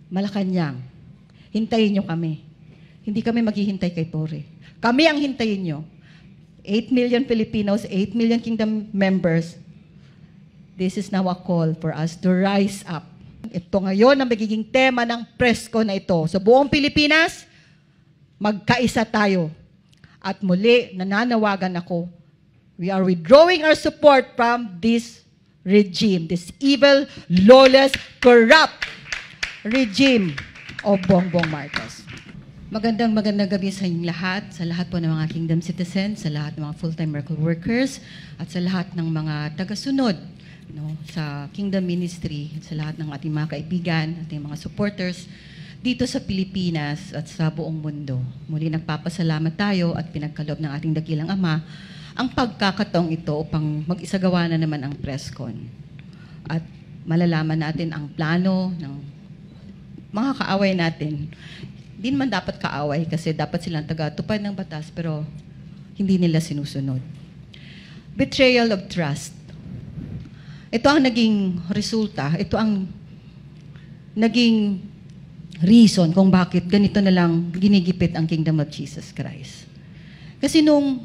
Malacanang, hintayin nyo kami. Hindi kami maghihintay kay Torre. Kami ang hintayin nyo. 8 million Filipinos, 8 million Kingdom members. This is now a call for us to rise up. Ito ngayon ang magiging tema ng presko na ito. Sa buong Pilipinas, magkaisa tayo. At muli, nananawagan ako, we are withdrawing our support from this regime, this evil, lawless, corrupt regime of Bongbong Marcos. Magandang gabi sa inyong lahat, sa lahat po ng mga Kingdom citizens, sa lahat ng mga full-time miracle workers, at sa lahat ng mga tagasunod sa Kingdom Ministry, sa lahat ng ating mga kaibigan, ating mga supporters dito sa Pilipinas at sa buong mundo. Muli nagpapasalamat tayo at pinagkaloob ng ating dakilang Ama ang pagkakataong ito upang mag-isagawa na naman ang presscon. At malalaman natin ang plano ng mga kaaway natin. Hindi naman dapat kaaway kasi dapat silang taga-tupad ng batas pero hindi nila sinusunod. Betrayal of trust. Ito ang naging resulta, ito ang naging reason kung bakit ganito na lang ginigipit ang Kingdom of Jesus Christ. Kasi nung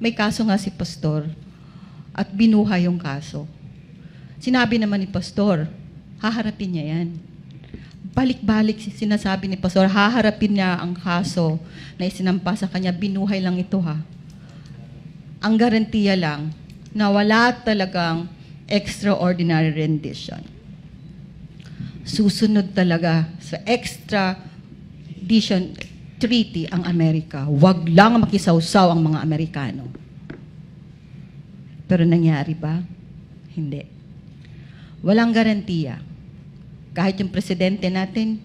may kaso nga si Pastor at binuhay yung kaso, sinabi naman ni Pastor, haharapin niya yan. Balik-balik sinasabi ni Pastor, haharapin niya ang kaso na isinampa sa kanya, binuhay lang ito ha. Ang garantiya lang na wala talagang extraordinary rendition. Susunod talaga sa extradition treaty ang Amerika. Huwag lang makisawsaw ang mga Amerikano. Pero nangyari ba? Hindi. Walang garantiya. Kahit yung presidente natin,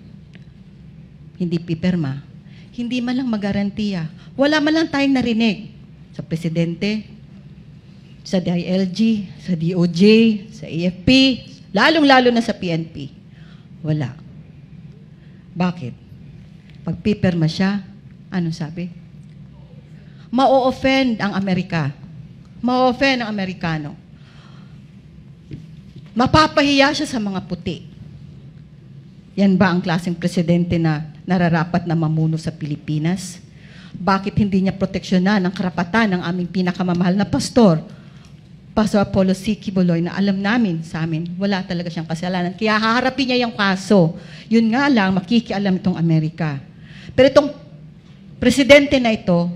hindi pipirma. Hindi man lang magarantiya. Wala man lang tayong narinig sa presidente, sa DILG, sa DOJ, sa AFP, lalong-lalo na sa PNP. Wala. Bakit? Pag pipirma siya, anong sabi? Ma-offend ang Amerika. Ma-offend ang Amerikano. Mapapahiya siya sa mga puti. Yan ba ang klaseng presidente na nararapat na mamuno sa Pilipinas? Bakit hindi niya proteksyonan ang karapatan ng aming pinakamamahal na pastor, Pastor Apollo C. Quiboloy, na alam namin sa amin, wala talaga siyang kasalanan. Kaya haharapin niya yung kaso. Yun nga lang, makikialam itong Amerika. Pero itong presidente na ito,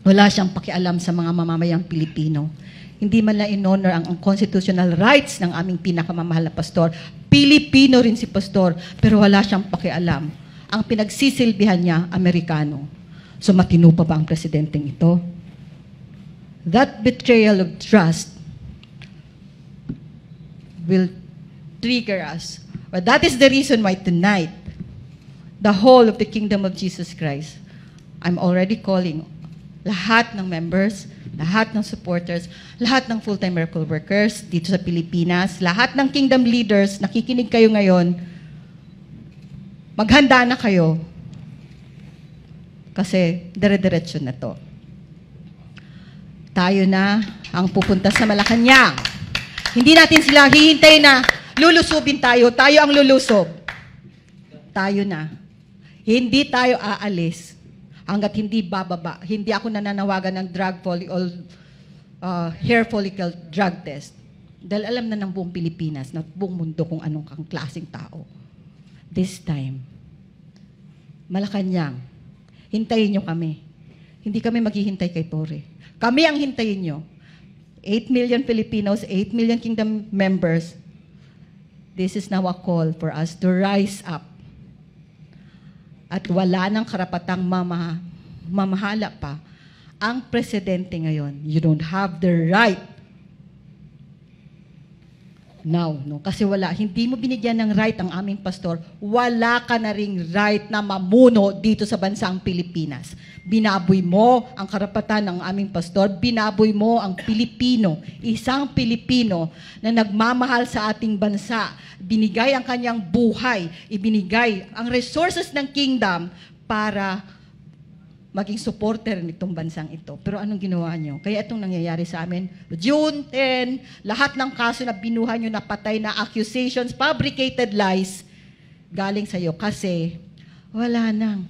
wala siyang pakialam sa mga mamamayang Pilipino. Hindi man lang in-honor ang constitutional rights ng aming pinakamamahal na pastor. Pilipino rin si pastor, pero wala siyang pakialam. Ang pinagsisilbihan niya, Amerikano. So matino pa ba ang presidenteng ito? That betrayal of trust will trigger us. But that is the reason why tonight, the whole of the Kingdom of Jesus Christ, I'm already calling lahat ng members, lahat ng supporters, lahat ng full-time miracle workers dito sa Pilipinas, lahat ng Kingdom leaders, nakikinig kayo ngayon, maghanda na kayo kasi dire-diretso na to. Tayo na ang pupunta sa Malacanang. Hindi natin sila hihintay na lulusubin tayo. Tayo ang lulusob. Tayo na. Hindi tayo aalis hanggat hindi bababa. Hindi ako nananawagan ng hair follicle drug test. Dahil alam na ng buong Pilipinas, na buong mundo kung anong kang klaseng tao. This time, Malacanang, hintayin nyo kami. Hindi kami maghihintay kay Torre. Kami ang hintayin nyo. 8 million Filipinos, 8 million Kingdom members. This is now a call for us to rise up. At wala nang karapatang mamahala pa ang presidente ngayon. You don't have the right now, no? Kasi wala, hindi mo binigyan ng right ang aming pastor, wala ka na ring right na mamuno dito sa bansang Pilipinas. Binaboy mo ang karapatan ng aming pastor, binaboy mo ang Pilipino, isang Pilipino na nagmamahal sa ating bansa, binigay ang kanyang buhay, ibinigay ang resources ng kingdom para maging supporter nitong bansang ito. Pero anong ginawa nyo? Kaya itong nangyayari sa amin, June 10, lahat ng kaso na binuhay nyo, napatay na accusations, fabricated lies, galing sa'yo kasi wala nang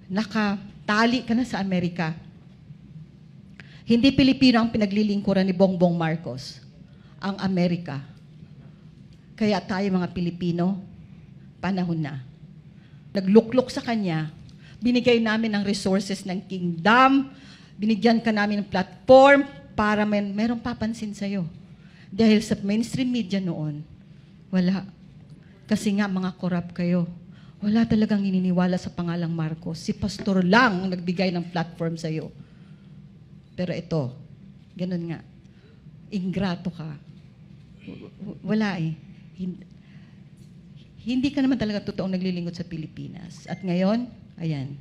nakatali ka na sa Amerika. Hindi Pilipino ang pinaglilingkuran ni Bongbong Marcos, ang Amerika. Kaya tayo mga Pilipino, panahon na. Nagluklok sa kanya, binigay namin ng resources ng kingdom, binigyan ka namin ng platform para merong papansin sa'yo. Dahil sa mainstream media noon, wala. Kasi nga mga corrupt kayo. Wala talagang ininiwala sa pangalang Marcos. Si pastor lang ang nagbigay ng platform sa'yo. Pero ito, ganun nga. Ingrato ka. Wala eh. Hindi ka naman talaga totoong naglilingkod sa Pilipinas. At ngayon, ayan,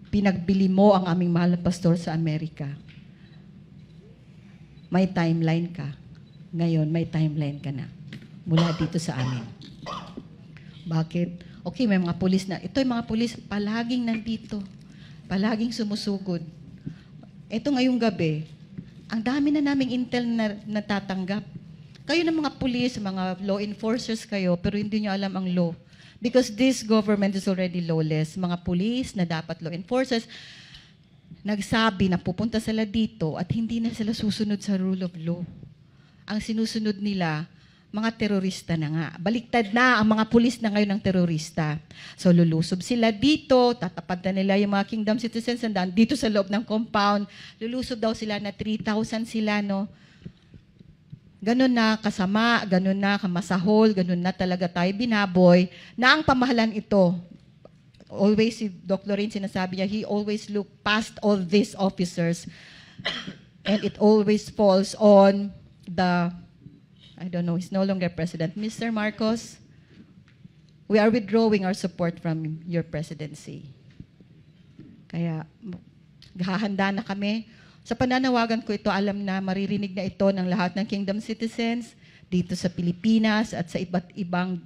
pinagbili mo ang aming mahal na pastor sa Amerika. May timeline ka. Ngayon, may timeline ka na. Mula dito sa amin. Bakit? Okay, may mga pulis na. Ito yung mga pulis, palaging nandito. Palaging sumusugod. Ito ngayong gabi, ang dami na naming intel na natatanggap. Kayo ng mga pulis, mga law enforcers kayo, pero hindi nyo alam ang law. Because this government is already lawless. Mga pulis na dapat law enforcers, nagsabi na pupunta sila dito at hindi na sila susunod sa rule of law. Ang sinusunod nila, mga terorista na nga. Baliktad na ang mga pulis na ngayon ng terorista. So lulusob sila dito, tatapad na nila yung mga kingdom citizens dito sa loob ng compound. Lulusob daw sila na 3,000 sila, no? Ganun na kasama, ganun na kamasahol, ganun na talaga tayo binaboy, na ang pamahalan ito, always si Doc Lorraine sinasabi niya, he always look past all these officers and it always falls on the, I don't know, he's no longer president. Mr. Marcos, we are withdrawing our support from your presidency. Kaya, hahanda na kami. Sa pananawagan ko ito, alam na maririnig na ito ng lahat ng kingdom citizens dito sa Pilipinas at sa iba't ibang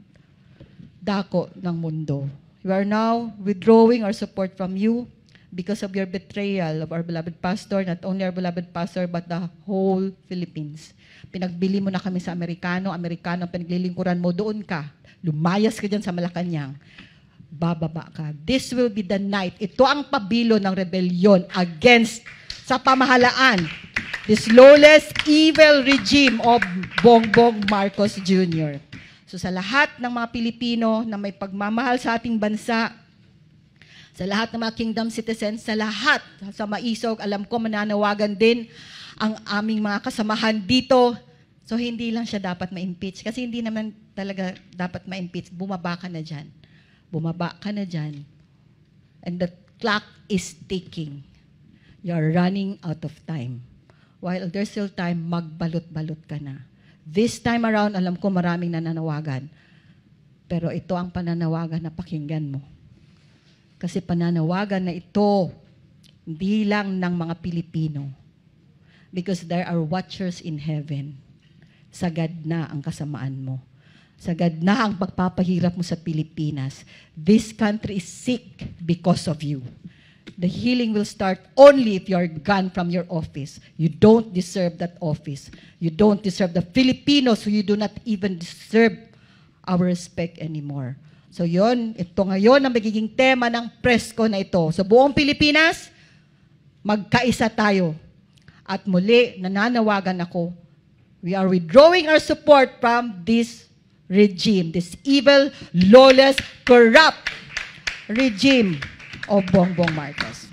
dako ng mundo. We are now withdrawing our support from you because of your betrayal of our beloved pastor, not only our beloved pastor, but the whole Philippines. Pinagbili mo na kami sa Amerikano ang pinaglilingkuran mo, doon ka. Lumayas ka dyan sa Malacanang. Bababa ka. This will be the night. Ito ang pabilo ng rebellion against sa pamahalaan, this lawless, evil regime of Bongbong Marcos Jr. So sa lahat ng mga Pilipino na may pagmamahal sa ating bansa, sa lahat ng mga kingdom citizens, sa lahat, sa Maisog, alam ko mananawagan din ang aming mga kasamahan dito. So hindi lang siya dapat ma-impeach. Kasi hindi naman talaga dapat ma-impeach. Bumaba ka na dyan. Bumaba ka na dyan. And the clock is ticking. You're running out of time. While there's still time, magbalot-balot ka na. This time around, alam ko maraming nananawagan. Pero ito ang pananawagan na pakinggan mo. Kasi pananawagan na ito, hindi lang ng mga Pilipino. Because there are watchers in heaven. Sagad na ang kasamaan mo. Sagad na ang pagpapahirap mo sa Pilipinas. This country is sick because of you. The healing will start only if you are gone from your office. You don't deserve that office. You don't deserve the Filipinos, who you do not even deserve our respect anymore. So ito ngayon ang magiging tema ng presko na ito. So buong Pilipinas, magkaisa tayo. At muli, nananawagan ako, we are withdrawing our support from this regime, this evil, lawless, corrupt regime of Bongbong Marcos.